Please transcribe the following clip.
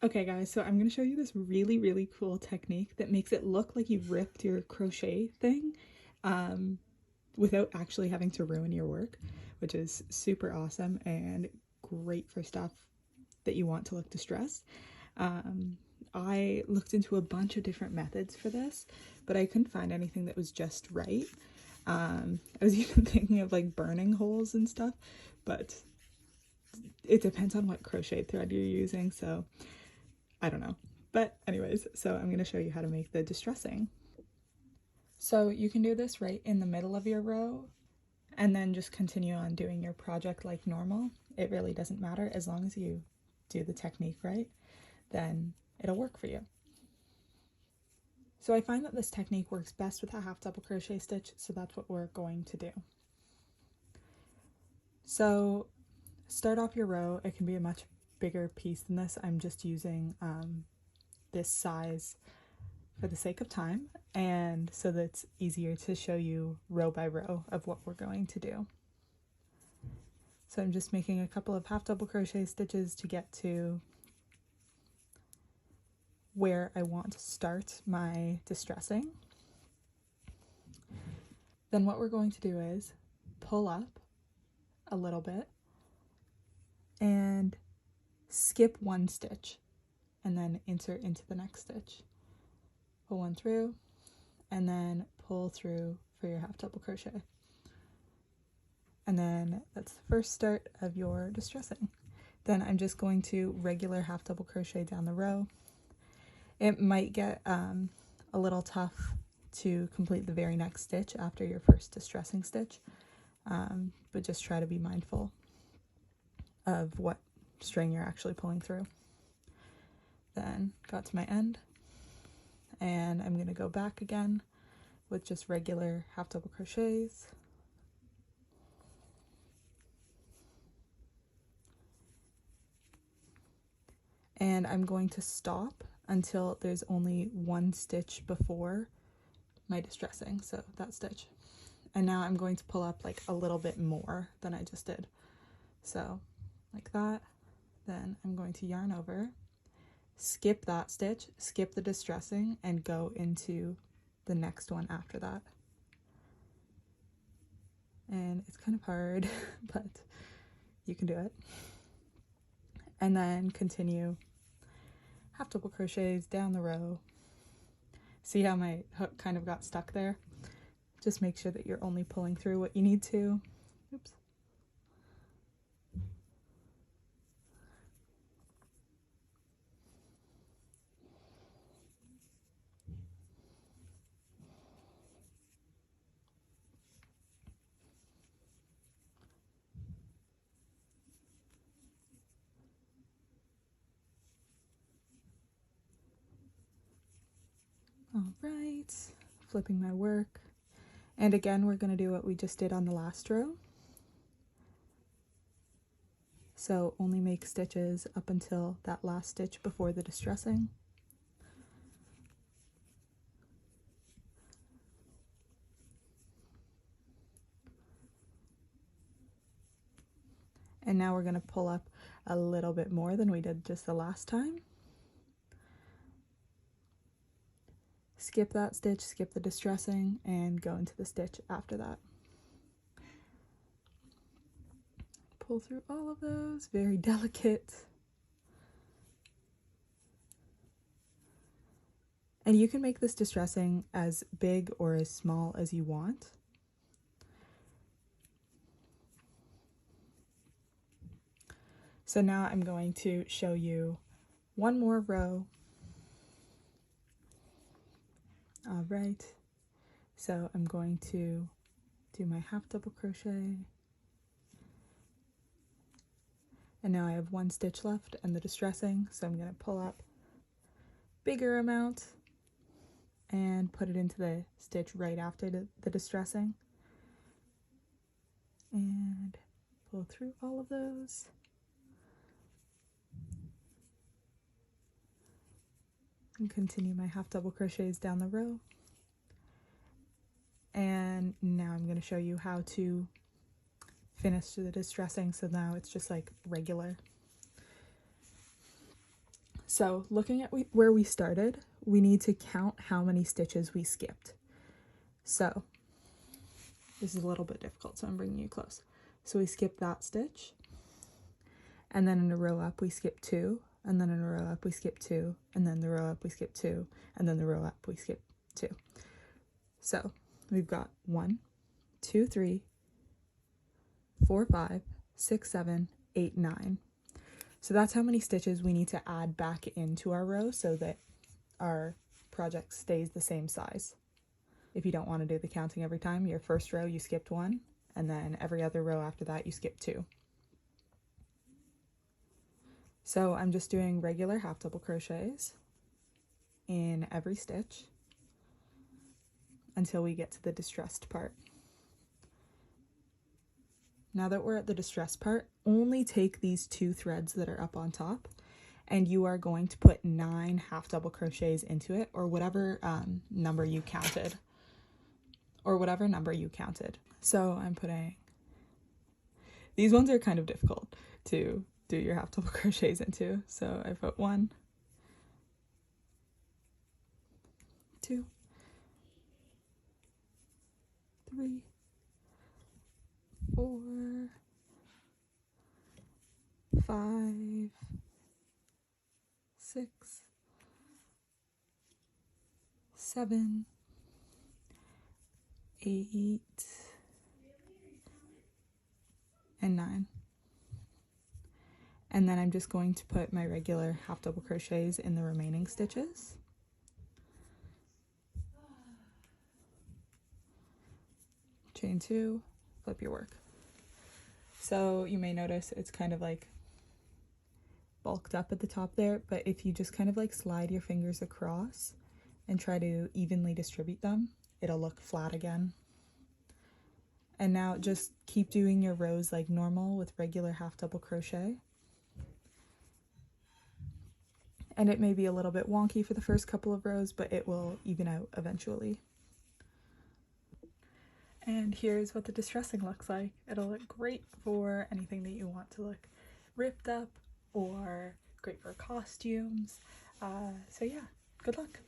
Okay guys, so I'm going to show you this really cool technique that makes it look like you've ripped your crochet thing um, without actually having to ruin your work, which is super awesome and great for stuff that you want to look distressed. Um, I looked into a bunch of different methods for this, but I couldn't find anything that was just right. I was even thinking of like burning holes and stuff, but it depends on what crochet thread you're using, so I don't know. But anyways, so I'm going to show you how to make the distressing. So you can do this right in the middle of your row and then just continue on doing your project like normal. It really doesn't matter as long as you do the technique right, then it'll work for you. So I find that this technique works best with a half double crochet stitch, so that's what we're going to do. So start off your row. It can be a much bigger piece than this. I'm just using this size for the sake of time and so that it's easier to show you row by row of what we're going to do. So I'm just making a couple of half double crochet stitches to get to where I want to start my distressing. Then what we're going to do is pull up a little bit and skip one stitch and then insert into the next stitch. Pull one through and then pull through for your half double crochet. And then that's the first start of your distressing. Then I'm just going to regular half double crochet down the row. It might get a little tough to complete the very next stitch after your first distressing stitch, but just try to be mindful of what string you're actually pulling through. Then got to my end, and I'm going to go back again with just regular half double crochets. And I'm going to stop until there's only one stitch before my distressing, so that stitch. And now I'm going to pull up like a little bit more than I just did. So like that. Then I'm going to yarn over, skip that stitch, skip the distressing, and go into the next one after that. And it's kind of hard, but you can do it. And then continue half double crochets down the row. See how my hook kind of got stuck there? Just make sure that you're only pulling through what you need to. Oops. All right, flipping my work. And again, we're going to do what we just did on the last row. So only make stitches up until that last stitch before the distressing. And now we're going to pull up a little bit more than we did just the last time. Skip that stitch, skip the distressing, and go into the stitch after that. Pull through all of those, very delicate. And you can make this distressing as big or as small as you want. So now I'm going to show you one more row. All right, so I'm going to do my half double crochet. And now I have one stitch left and the distressing, so I'm going to pull up bigger amount and put it into the stitch right after the distressing. And pull through all of those. And continue my half double crochets down the row. And now I'm going to show you how to finish the distressing, so now it's just like regular. So looking at where we started, we need to count how many stitches we skipped. So this is a little bit difficult, so I'm bringing you close. So we skip that stitch, and then in a row up we skip 2, and then in a row up we skip 2, and then the row up we skip 2, and then the row up we skip 2. So we've got 1, 2, 3, 4, 5, 6, 7, 8, 9. So that's how many stitches we need to add back into our row so that our project stays the same size. If you don't want to do the counting every time, your first row you skipped 1, and then every other row after that you skip 2. So I'm just doing regular half double crochets in every stitch until we get to the distressed part. Now that we're at the distressed part, only take these 2 threads that are up on top, and you are going to put 9 half double crochets into it, or whatever number you counted. So I'm putting, these ones are kind of difficult to do your half double crochets into. So I put 1, 2, 3, 4, 5, 6, 7, 8, and 9. And then I'm just going to put my regular half double crochets in the remaining stitches. Chain 2, flip your work. So you may notice it's kind of like bulked up at the top there, but if you just kind of like slide your fingers across and try to evenly distribute them, it'll look flat again. And now just keep doing your rows like normal with regular half double crochet. And it may be a little bit wonky for the first couple of rows, but it will even out eventually. And here's what the distressing looks like. It'll look great for anything that you want to look ripped up, or great for costumes. So yeah, good luck.